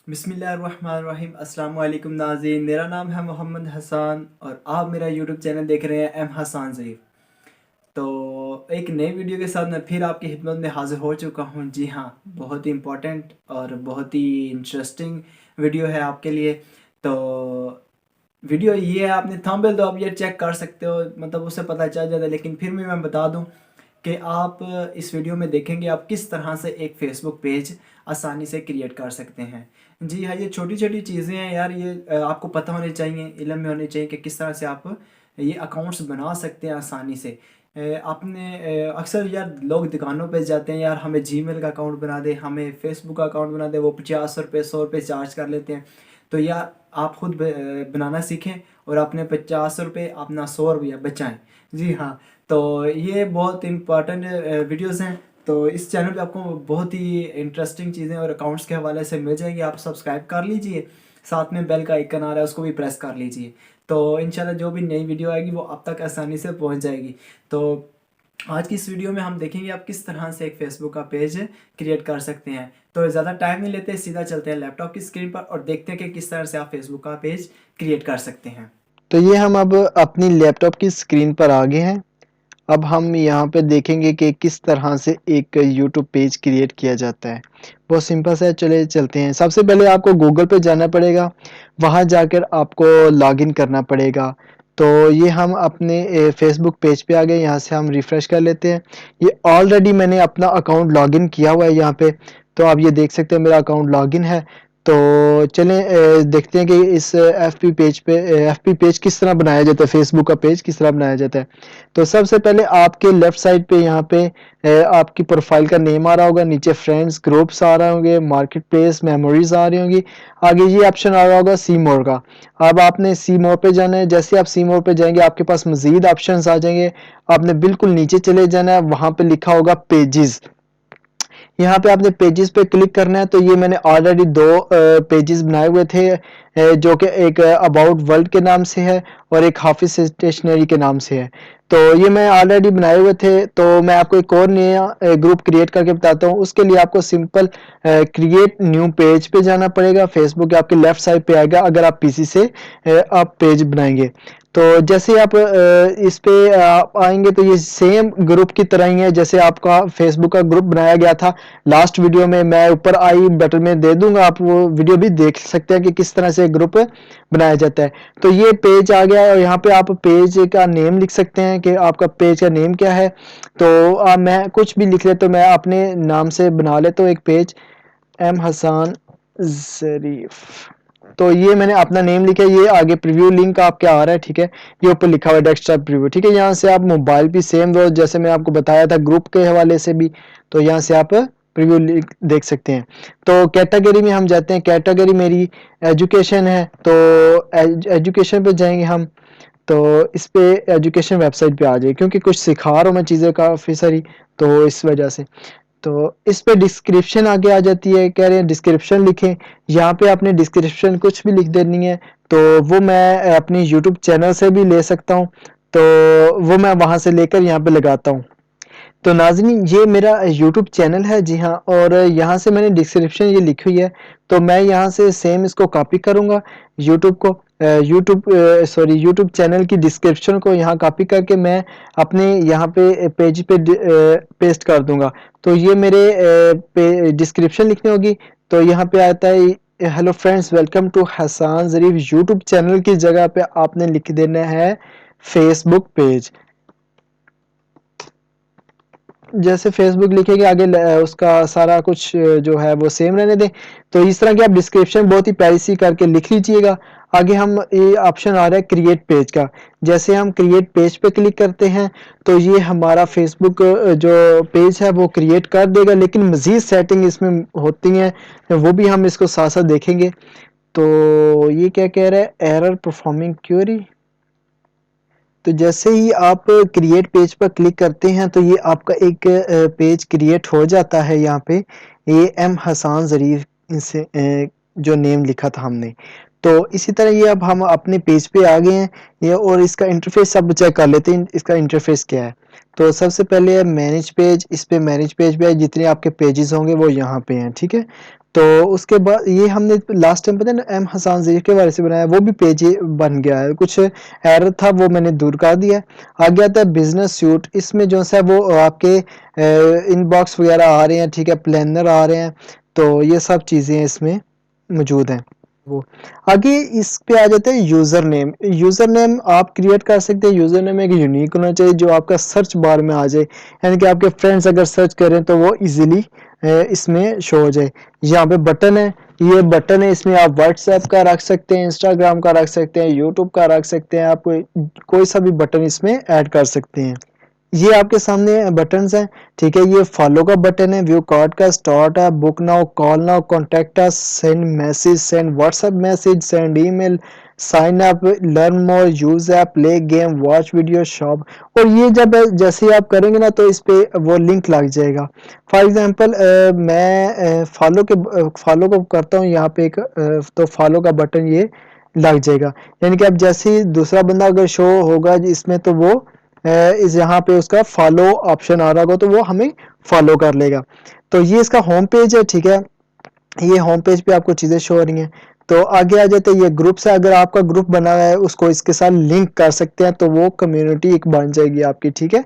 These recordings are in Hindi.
बिस्मिल्लाहिर्रहमानिर्रहीम। अस्सलाम वालेकुम नाज़रीन, मेरा नाम है मोहम्मद हसन और आप मेरा यूट्यूब चैनल देख रहे हैं एम हसन ज़रीफ। तो एक नई वीडियो के साथ मैं फिर आपकी खिदमत में हाज़िर हो चुका हूँ। जी हाँ, बहुत ही इम्पोर्टेंट और बहुत ही इंटरेस्टिंग वीडियो है आपके लिए। तो वीडियो ये है, आपने थंबनेल तो आप ये चेक कर सकते हो, मतलब उससे पता चल जाता है, लेकिन फिर भी मैं बता दूँ कि आप इस वीडियो में देखेंगे आप किस तरह से एक फ़ेसबुक पेज आसानी से क्रिएट कर सकते हैं। जी हाँ, ये छोटी छोटी चीज़ें हैं यार, ये आपको पता होनी चाहिए, इल्म में होनी चाहिए कि किस तरह से आप ये अकाउंट्स बना सकते हैं आसानी से। आपने अक्सर यार लोग दुकानों पे जाते हैं, यार हमें जीमेल का अकाउंट बना दे, हमें फेसबुक का अकाउंट बना दे, वो 50 रुपये 100 रुपये चार्ज कर लेते हैं। तो यार आप खुद बनाना सीखें और अपने 50 रुपये अपना 100 रुपया बचाएं। जी हाँ, तो ये बहुत इम्पॉर्टेंट वीडियोज़ हैं। तो इस चैनल पे आपको बहुत ही इंटरेस्टिंग चीज़ें और अकाउंट्स के हवाले से मिल जाएगी। आप सब्सक्राइब कर लीजिए, साथ में बेल का आइकन आ रहा है उसको भी प्रेस कर लीजिए। तो इंशाल्लाह जो भी नई वीडियो आएगी वो आप तक आसानी से पहुंच जाएगी। तो आज की इस वीडियो में हम देखेंगे आप किस तरह से एक फेसबुक का पेज क्रिएट कर सकते हैं। तो ज़्यादा टाइम नहीं लेते, सीधा चलते हैं लैपटॉप की स्क्रीन पर और देखते हैं कि किस तरह से आप फेसबुक का पेज क्रिएट कर सकते हैं। तो ये हम अब अपनी लैपटॉप की स्क्रीन पर आ गए हैं। अब हम यहाँ पे देखेंगे कि किस तरह से एक यूट्यूब पेज क्रिएट किया जाता है। बहुत सिंपल सा है, चले चलते हैं। सबसे पहले आपको गूगल पे जाना पड़ेगा, वहाँ जाकर आपको लॉगिन करना पड़ेगा। तो ये हम अपने फेसबुक पेज पे आ गए, यहाँ से हम रिफ़्रेश कर लेते हैं। ये ऑलरेडी मैंने अपना अकाउंट लॉगिन किया हुआ है यहाँ पे, तो आप ये देख सकते हैं मेरा अकाउंट लॉगिन है। तो चलें देखते हैं कि इस एफपी पेज किस तरह बनाया जाता है, फेसबुक का पेज किस तरह बनाया जाता है। तो सबसे पहले आपके लेफ्ट साइड पे यहाँ पे आपकी प्रोफाइल का नेम आ रहा होगा, नीचे फ्रेंड्स ग्रुप्स आ रहे होंगे, मार्केट प्लेस मेमोरीज आ रही होंगी, आगे ये ऑप्शन आ रहा होगा सी मोर का। अब आपने सी मोर पे जाना है। जैसे आप सी मोर पे जाएंगे आपके पास मजीद ऑप्शंस आ जाएंगे। आपने बिल्कुल नीचे चले जाना है, वहां पे लिखा होगा पेजेस। यहाँ पे आपने पेजेस पे क्लिक करना है। तो ये मैंने ऑलरेडी दो पेजेस बनाए हुए थे, जो कि एक अबाउट वर्ल्ड के नाम से है और एक हाफिज स्टेशनरी के नाम से है। तो ये मैं ऑलरेडी बनाए हुए थे। तो मैं आपको एक और नया ग्रुप क्रिएट करके बताता हूँ। उसके लिए आपको सिंपल क्रिएट न्यू पेज पे जाना पड़ेगा। फेसबुक आपके लेफ्ट साइड पे आएगा अगर आप पीसी से आप पेज बनाएंगे। तो जैसे आप इस पे आप आएंगे तो ये सेम ग्रुप की तरह ही है जैसे आपका फेसबुक का ग्रुप बनाया गया था। लास्ट वीडियो में मैं ऊपर आई बटन में दे दूंगा, आप वो वीडियो भी देख सकते हैं कि किस तरह से ग्रुप बनाया जाता है। तो ये पेज आ गया है और यहाँ पे आप पेज का नेम लिख सकते हैं कि आपका पेज का नेम क्या है। तो मैं कुछ भी लिख लेता हूँ, मैं अपने नाम से बना लेता हूँ एक पेज, एम हसन ज़रीफ। तो ये मैंने अपना नेम लिखा है। ये आगे प्रीव्यू लिंक आपके आ रहा है, ठीक है। ये ऊपर लिखा हुआ है डेस्कटॉप प्रीव्यू, ठीक है। यहाँ से आप मोबाइल भी सेम दो जैसे मैं आपको बताया था ग्रुप के हवाले से भी। तो यहाँ से आप प्रीव्यू लिंक देख सकते हैं। तो कैटेगरी में हम जाते हैं। कैटेगरी मेरी एजुकेशन है, तो एजुकेशन पे जाएंगे हम। तो इस पे एजुकेशन वेबसाइट पे आ जाए, क्योंकि कुछ सिखा रहा हूँ मैं चीज़ें काफ़ी सारी, तो इस वजह से। तो इस पे डिस्क्रिप्शन आगे आ जाती है, कह रहे हैं डिस्क्रिप्शन लिखें। यहाँ पे आपने डिस्क्रिप्शन कुछ भी लिख देनी है। तो वो मैं अपनी यूट्यूब चैनल से भी ले सकता हूँ, तो वो मैं वहाँ से लेकर यहाँ पे लगाता हूँ। तो नाज़रीन ये मेरा यूट्यूब चैनल है, जी हाँ, और यहाँ से मैंने डिस्क्रिप्शन ये लिखी हुई है। तो मैं यहाँ से सेम इसको कॉपी करूँगा, यूट्यूब को यूट्यूब चैनल की डिस्क्रिप्शन को यहाँ कॉपी करके मैं अपने यहाँ पे पेज पे पेस्ट कर दूंगा। तो ये मेरे डिस्क्रिप्शन लिखनी होगी। तो यहाँ पे आता है hello friends welcome to Hasan Zarif YouTube channel की जगह पे आपने लिख देना है फेसबुक पेज। जैसे फेसबुक लिखेंगे आगे उसका सारा कुछ जो है वो सेम रहने दें। तो इस तरह की आप डिस्क्रिप्शन बहुत ही प्यारी सी करके लिख लीजिएगा। आगे हम ये ऑप्शन आ रहा है क्रिएट पेज का। जैसे हम क्रिएट पेज पे क्लिक करते हैं तो ये हमारा फेसबुक जो पेज है वो क्रिएट कर देगा, लेकिन मज़ीद सेटिंग इसमें होती हैं, वो भी हम इसको साथ साथ देखेंगे। तो ये क्या कह रहा है, एरर परफॉर्मिंग क्यूरी। तो जैसे ही आप क्रिएट पेज पर क्लिक करते हैं तो ये आपका एक पेज क्रिएट हो जाता है। यहाँ पे ए एम हसन ज़रीफ इनसे जो नेम लिखा था हमने। तो इसी तरह ये अब हम अपने पेज पे आ गए हैं ये, और इसका इंटरफेस सब चेक कर लेते हैं इसका इंटरफेस क्या है। तो सबसे पहले है मैनेज पेज। इस पे मैनेज पेज पे जितने आपके पेजेस होंगे वो यहाँ पे हैं, ठीक है। तो उसके बाद ये हमने लास्ट टाइम पता है ना एम हसान ज़रीफ के बारे से बनाया, वो भी पेज बन गया है, कुछ एरर था वो मैंने दूर कर दिया है। आगे आता है बिजनेस सूट, इसमें जो सा वो आपके इनबॉक्स वगैरह आ रहे हैं, ठीक है, प्लानर आ रहे हैं, तो ये सब चीज़ें इसमें मौजूद हैं। वो आगे इस पे आ जाते हैं यूज़र नेम। यूज़र नेम आप क्रिएट कर सकते हैं। यूज़र नेम एक यूनिक होना चाहिए जो आपका सर्च बार में आ जाए, यानी कि आपके फ्रेंड्स अगर सर्च करें तो वो इजीली इसमें शो हो जाए। यहाँ पे बटन है, ये बटन है, इसमें आप व्हाट्सएप का रख सकते हैं, इंस्टाग्राम का रख सकते हैं, यूट्यूब का रख सकते हैं, आप कोई सा भी बटन इसमें ऐड कर सकते हैं। ये आपके सामने बटन्स हैं, ठीक है। ये फॉलो का बटन है, व्यू कार्ड का, स्टार्ट है, book now, call now, contact us, send message, send WhatsApp message, send email, sign up, learn more, use app, play game, watch video, shop. और ये जब जैसे ही आप करेंगे ना तो इस पे वो लिंक लग जाएगा। फॉर एग्जांपल मैं फॉलो को करता हूँ यहाँ पे एक तो फॉलो का बटन ये लग जाएगा, यानी कि अब जैसे ही दूसरा बंदा अगर शो होगा इसमें तो वो इस यहाँ पे उसका फॉलो ऑप्शन आ रहा होगा तो वो हमें फॉलो कर लेगा। तो ये इसका होम पेज है, ठीक है। ये होम पेज पे आपको चीज़ें शो हो रही हैं। तो आगे आ जाते हैं ये ग्रुप से, अगर आपका ग्रुप बना हुआ है उसको इसके साथ लिंक कर सकते हैं तो वो कम्युनिटी एक बन जाएगी आपकी, ठीक है।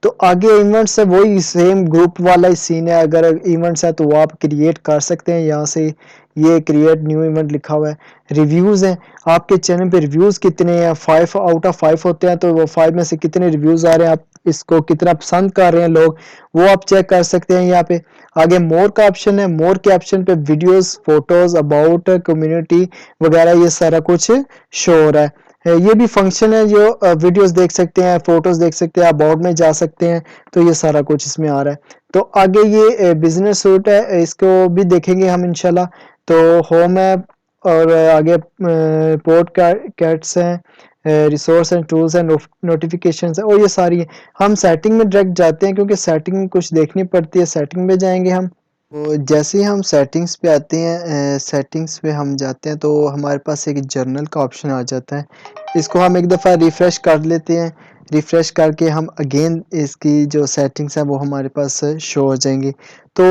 तो आगे इवेंट्स है, वही सेम ग्रुप वाला ही सीन है। अगर इवेंट्स है तो वो आप क्रिएट कर सकते हैं यहाँ से, ये क्रिएट न्यू इवेंट लिखा हुआ है। रिव्यूज़ हैं, आपके चैनल पे रिव्यूज़ कितने हैं, 5 आउट ऑफ 5 होते हैं तो वो 5 में से कितने रिव्यूज़ आ रहे हैं, आप इसको कितना पसंद कर रहे हैं लोग, वो आप चेक कर सकते हैं यहाँ पे। आगे मोर का ऑप्शन है, मोर के ऑप्शन पे वीडियोस, फोटोज, अबाउट, कम्युनिटी वगैरह ये सारा कुछ शो हो रहा है। ये भी फंक्शन है जो वीडियोस देख सकते हैं, फोटोज देख सकते हैं, अबाउट में जा सकते हैं, तो ये सारा कुछ इसमें आ रहा है। तो आगे ये बिजनेस सूट है, इसको भी देखेंगे हम इंशाल्लाह। तो होम है और आगे पोर्ट कैट्स हैं, resource and tools and notifications है, और ये सारी है। हम सेटिंग में डायरेक्ट जाते हैं क्योंकि सेटिंग में कुछ देखनी पड़ती है, सेटिंग में जाएंगे हम। तो जैसे ही हम सेटिंग्स पे आते हैं, सेटिंग्स पे हम जाते हैं तो हमारे पास एक जर्नल का ऑप्शन आ जाता है। इसको हम एक दफ़ा रिफ़्रेश कर लेते हैं, रिफ़्रेश करके हम अगेन इसकी जो सेटिंग्स हैं वो हमारे पास शो हो जाएंगी। तो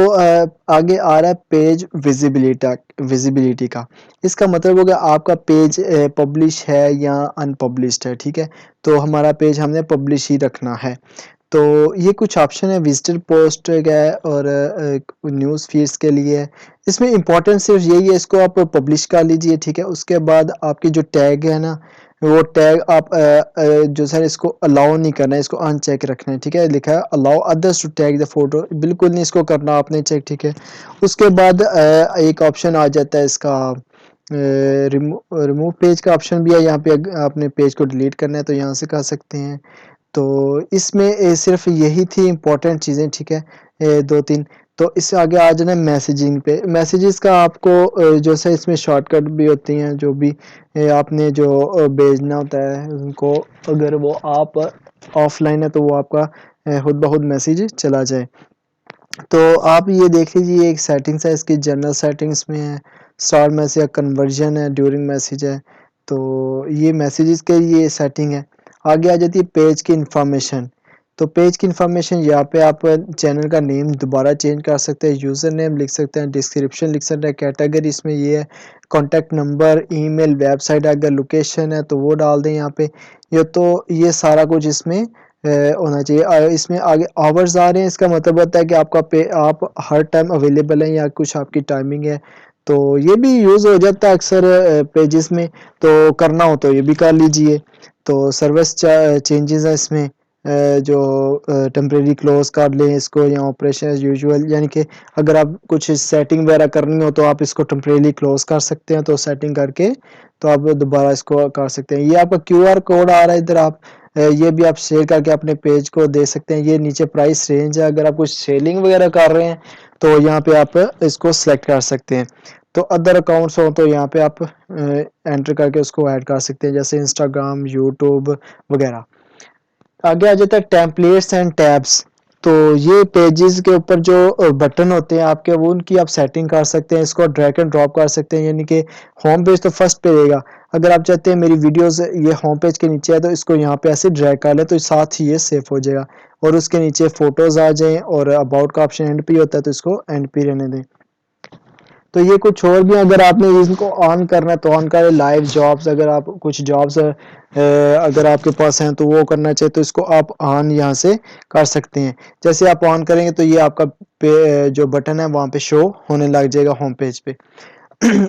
आगे आ रहा है पेज विजिबिलिटी का। इसका मतलब होगा आपका पेज पब्लिश है या अनपब्लिश्ड है, ठीक है। तो हमारा पेज हमने पब्लिश ही रखना है। तो ये कुछ ऑप्शन है, विजिटर पोस्ट है और न्यूज़ फीड्स के लिए है। इसमें इम्पोर्टेंट सिर्फ यही है, इसको आप पब्लिश कर लीजिए, ठीक है। उसके बाद आपकी जो टैग है ना, वो टैग आप जो सर इसको अलाउ नहीं करना है, इसको अनचेक रखना है, ठीक है। लिखा है allow others to tag the photo, बिल्कुल नहीं इसको करना आपने चेक, ठीक है। उसके बाद एक ऑप्शन आ जाता है इसका रिमूव पेज का ऑप्शन भी है, यहाँ पे आपने पेज को डिलीट करना है तो यहाँ से कर सकते हैं। तो इसमें सिर्फ यही थी इम्पोर्टेंट चीज़ें, ठीक है, 2-3। तो इससे आगे आ जाना मैसेजिंग पे। मैसेजेस का आपको जो है इसमें शॉर्टकट भी होती हैं, जो भी आपने जो भेजना होता है उनको, अगर वो आप ऑफलाइन है तो वो आपका खुद ब खुद मैसेज चला जाए। तो आप ये देख लीजिए, एक सेटिंग्स है इसकी, जनरल सेटिंग्स में है, स्टार मैसेज, कन्वर्जन है, ड्यूरिंग मैसेज है। तो ये मैसेजेस के ये सेटिंग है। आगे आ जाती है पेज की इंफॉर्मेशन। तो पेज की इंफॉर्मेशन यहाँ पे आप चैनल का नेम दोबारा चेंज कर सकते हैं, यूज़र नेम लिख सकते हैं, डिस्क्रिप्शन लिख सकते हैं, कैटेगरी इसमें ये है, कॉन्टैक्ट नंबर, ईमेल, वेबसाइट, अगर लोकेशन है तो वो डाल दें यहाँ पे। ये सारा कुछ इसमें होना चाहिए। इसमें आगे आवर्स आ रहे हैं, इसका मतलब होता है कि आप हर टाइम अवेलेबल हैं या कुछ आपकी टाइमिंग है। तो ये भी यूज़ हो जाता है अक्सर पेजेस में, तो करना हो तो ये भी कर लीजिए। तो सर्विस चेंजेस है इसमें, जो टेम्परेरी क्लोज कर लें इसको, या ऑपरेशन एज यूजुअल, यानी कि अगर आप कुछ सेटिंग वगैरह करनी हो तो आप इसको टेम्परेरी क्लोज कर सकते हैं, तो सेटिंग करके तो आप दोबारा इसको कर सकते हैं। ये आपका क्यूआर कोड आ रहा है इधर, आप ये भी आप शेयर करके अपने पेज को दे सकते हैं। ये नीचे प्राइस रेंज है, अगर आप कुछ सेलिंग वगैरह कर रहे हैं तो यहाँ पे आप इसको सेलेक्ट कर सकते हैं। तो अदर अकाउंट्स हो तो यहाँ पे आप एंटर करके उसको ऐड कर सकते हैं, जैसे इंस्टाग्राम, यूट्यूब वगैरह। आगे आ जाता है टेम्पलेट्स एंड टैब्स। तो ये पेजेस के ऊपर जो बटन होते हैं आपके, वो उनकी आप सेटिंग कर सकते हैं, इसको ड्रैग एंड ड्रॉप कर सकते हैं, यानी कि होम पेज तो फर्स्ट पे रहेगा। अगर आप चाहते हैं मेरी वीडियोस ये होम पेज के नीचे है तो इसको यहाँ पे ऐसे ड्रैग कर लें तो साथ ही ये सेव हो जाएगा, और उसके नीचे फोटोज आ जाएं, और अबाउट का ऑप्शन एंड पे होता है तो इसको एंड पे रहने दें। तो ये कुछ और भी, अगर आपने इनको ऑन करना है तो ऑन करें। लाइव जॉब्स, अगर आप कुछ जॉब्स अगर आपके पास हैं तो वो करना चाहिए तो इसको आप ऑन यहाँ से कर सकते हैं। जैसे आप ऑन करेंगे तो ये आपका जो बटन है वहाँ पे शो होने लग जाएगा होम पेज पे।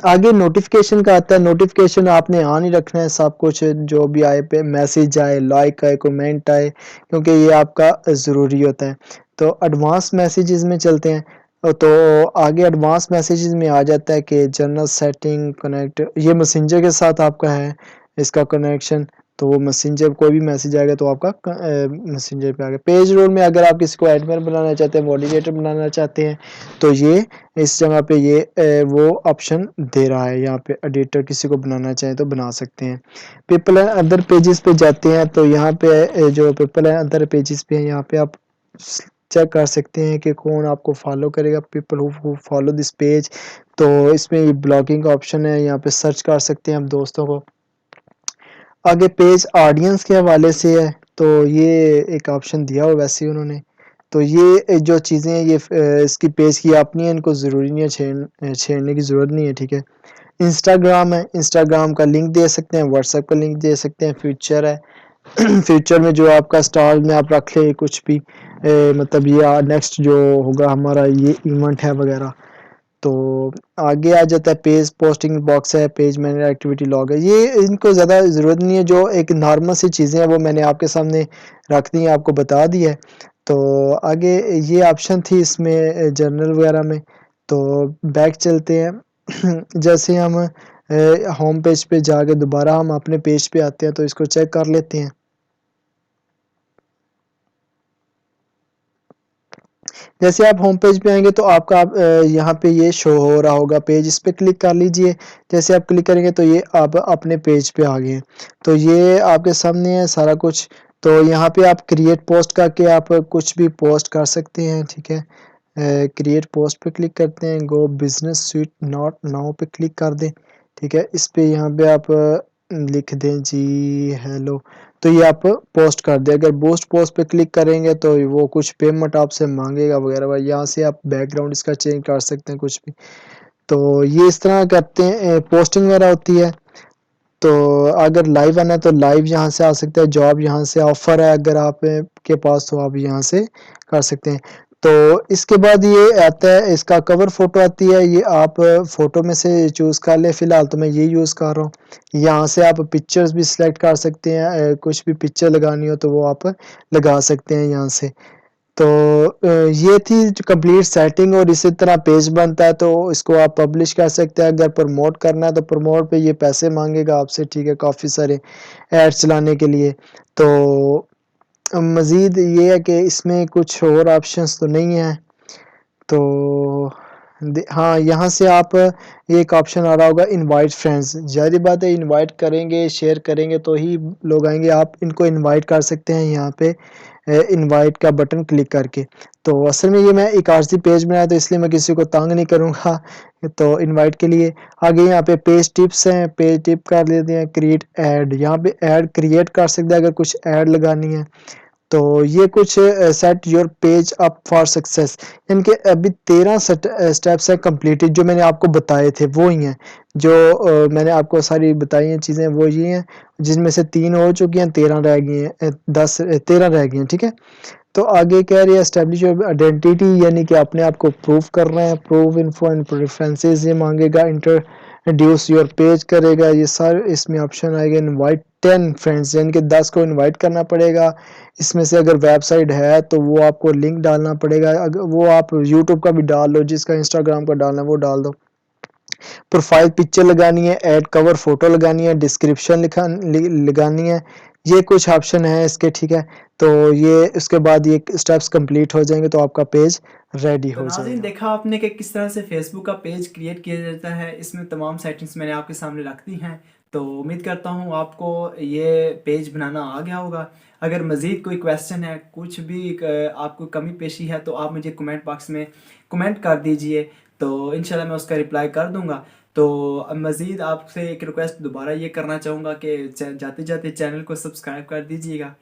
आगे नोटिफिकेशन का आता है। नोटिफिकेशन आपने ऑन ही रखना है, सब कुछ जो भी आए पे मैसेज आए, लाइक आए, कमेंट आए, क्योंकि ये आपका ज़रूरी होता है। तो एडवांस मैसेजेस में चलते हैं। तो आगे एडवांस मैसेजेस में आ जाता है कि जनरल सेटिंग कनेक्ट, ये मैसेंजर के साथ आपका है इसका कनेक्शन। तो वो मैसेंजर कोई भी मैसेज आएगा तो आपका मैसेंजर पे आ गया। पेज रोल में अगर आप किसी को एडमिन बनाना चाहते हैं, मॉडरेटर बनाना चाहते हैं, तो ये इस जगह पे ये वो ऑप्शन दे रहा है। यहाँ पे एडिटर किसी को बनाना चाहे तो बना सकते हैं। पीपल एंड अदर पेजेस पे जाते हैं तो यहाँ पे जो पीपल एंड अदर पेजेस पे है, यहाँ पे आप चेक कर सकते हैं कि कौन आपको फॉलो करेगा, people who follow this page. तो इसमें ये ब्लॉगिंग का ऑप्शन है, यहाँ पे सर्च कर सकते हैं आप दोस्तों को। आगे पेज ऑडियंस के हवाले से है, तो ये एक ऑप्शन दिया हुआ वैसे ही उन्होंने। तो ये जो चीज़ें हैं ये इसकी पेज की अपनी है, इनको ज़रूरी नहीं है, छेड़ने की ज़रूरत नहीं है, ठीक है। इंस्टाग्राम है, इंस्टाग्राम का लिंक दे सकते हैं, व्हाट्सएप का लिंक दे सकते हैं। फ्यूचर है, फ्यूचर में जो आपका स्टार में आप रख ले कुछ भी, मतलब ये नेक्स्ट जो होगा हमारा ये इवेंट है वगैरह। तो आगे आ जाता है पेज पोस्टिंग बॉक्स है, पेज मैनेजर, एक्टिविटी लॉग है। ये इनको ज़्यादा ज़रूरत नहीं है, जो एक नॉर्मल सी चीज़ें हैं वो मैंने आपके सामने रख दी, आपको बता दी है। तो आगे ये ऑप्शन थी इसमें जर्नल वगैरह में। तो बैक चलते हैं। जैसे हम होम पेज पे जाके दोबारा हम अपने पेज पे आते हैं तो इसको चेक कर लेते हैं। जैसे आप होम पेज पे आएंगे तो आपका यहाँ पे ये शो हो रहा होगा पेज, इस पे क्लिक कर लीजिए। जैसे आप क्लिक करेंगे तो ये आप अपने पेज पे आ गए हैं। तो ये आपके सामने है सारा कुछ। तो यहाँ पे आप क्रिएट पोस्ट करके आप कुछ भी पोस्ट कर सकते हैं, ठीक है। क्रिएट पोस्ट पे क्लिक करते हैं, गो बिजनेस स्वीट नॉट नाउ पे क्लिक कर दें, ठीक है। इस पे यहाँ पे आप लिख दें जी हेलो, तो ये आप पोस्ट कर दें। अगर बूस्ट पोस्ट पे क्लिक करेंगे तो वो कुछ पेमेंट आपसे मांगेगा वगैरह वगैरह। यहाँ से आप बैकग्राउंड इसका चेंज कर सकते हैं कुछ भी। तो ये इस तरह करते हैं, पोस्टिंग वगैरह होती है। तो अगर लाइव आना है तो लाइव यहाँ से आ सकता है, जॉब यहाँ से, ऑफर है अगर आप के पास तो आप यहाँ से कर सकते हैं। तो इसके बाद ये आता है, इसका कवर फोटो आती है, ये आप फोटो में से चूज कर ले। फिलहाल तो मैं ये यूज कर रहा हूँ। यहाँ से आप पिक्चर्स भी सिलेक्ट कर सकते हैं, कुछ भी पिक्चर लगानी हो तो वो आप लगा सकते हैं यहाँ से। तो ये थी कंप्लीट सेटिंग, और इसी तरह पेज बनता है तो इसको आप पब्लिश कर सकते हैं। अगर प्रमोट करना है तो प्रमोट पे ये पैसे मांगेगा आपसे, ठीक है, काफ़ी सारे एड्स चलाने के लिए। तो मज़ीद ये है कि इसमें कुछ और ऑप्शंस तो नहीं है। तो हाँ, यहाँ से आप एक ऑप्शन आ रहा होगा इनवाइट फ्रेंड्स। ज़ाहिर बात है इनवाइट करेंगे, शेयर करेंगे तो ही लोग आएंगे। आप इनको इनवाइट कर सकते हैं यहाँ पे इनवाइट का बटन क्लिक करके। तो असल में ये मैं एक आरसी पेज बनाया तो इसलिए मैं किसी को तंग नहीं करूँगा। तो इनवाइट के लिए आगे यहाँ पे पेज टिप्स हैं, पेज टिप कर लेते हैं। क्रिएट ऐड, यहाँ पे ऐड क्रिएट कर सकते हैं अगर कुछ ऐड लगानी है। तो ये कुछ set your page up for success, यानी कि अभी 13 स्टेप्स हैं कंप्लीटेड, जो मैंने आपको बताए थे वो ही हैं। जो मैंने आपको सारी बताई हैं चीज़ें वो ये हैं, जिनमें से 3 हो चुकी हैं, 13 रह गई हैं, 13 रह गई हैं, ठीक है। तो आगे कह रही है एस्टेब्लिश योर आइडेंटिटी, यानी कि अपने आप को प्रूव कर रहे हैं। प्रूव इन्फो एंड प्रेफरेंसेस ये मांगेगा। इंट्रोड्यूस योर पेज करेगा, ये सारे इसमें ऑप्शन आएगा। इनवाइट 10 फ्रेंड्स, यानी कि 10 को इनवाइट करना पड़ेगा। इसमें से अगर वेबसाइट है तो वो आपको लिंक डालना पड़ेगा। अगर वो आप यूट्यूब का भी डाल लो, जिसका इंस्टाग्राम का डालना है वो डाल दो। प्रोफाइल पिक्चर लगानी है, ऐड कवर फोटो लगानी है, डिस्क्रिप्शन लगानी है। ये कुछ ऑप्शन है इसके, ठीक है। तो ये उसके बाद ये स्टेप्स कंप्लीट हो जाएंगे तो आपका पेज रेडी तो हो नाज़रीन, जाएगा। देखा आपने कि किस तरह से फेसबुक का पेज क्रिएट किया जाता है। इसमें तमाम सेटिंग्स मैंने आपके सामने रख दी हैं। तो उम्मीद करता हूँ आपको ये पेज बनाना आ गया होगा। अगर मज़ीद कोई क्वेश्चन है, कुछ भी आपको कमी पेशी है तो आप मुझे कमेंट बॉक्स में कमेंट कर दीजिए, तो इंशाल्लाह मैं उसका रिप्लाई कर दूँगा। तो मज़ीद आपसे एक रिक्वेस्ट दोबारा ये करना चाहूँगा कि जाते जाते चैनल को सब्सक्राइब कर दीजिएगा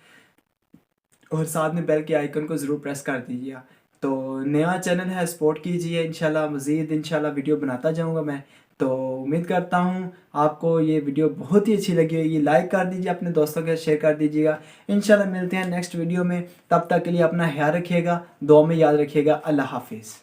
और साथ में बेल के आइकन को ज़रूर प्रेस कर दीजिएगा, तो नया चैनल है, सपोर्ट कीजिए। इंशाल्लाह मज़ीद इंशाल्लाह वीडियो बनाता जाऊंगा मैं। तो उम्मीद करता हूँ आपको ये वीडियो बहुत ही अच्छी लगी होगी। लाइक कर दीजिए, अपने दोस्तों के साथ शेयर कर दीजिएगा। इंशाल्लाह मिलते हैं नेक्स्ट वीडियो में। तब तक के लिए अपना ख्याल रखिएगा, दुआ में याद रखिएगा। अल्लाह हाफिज़।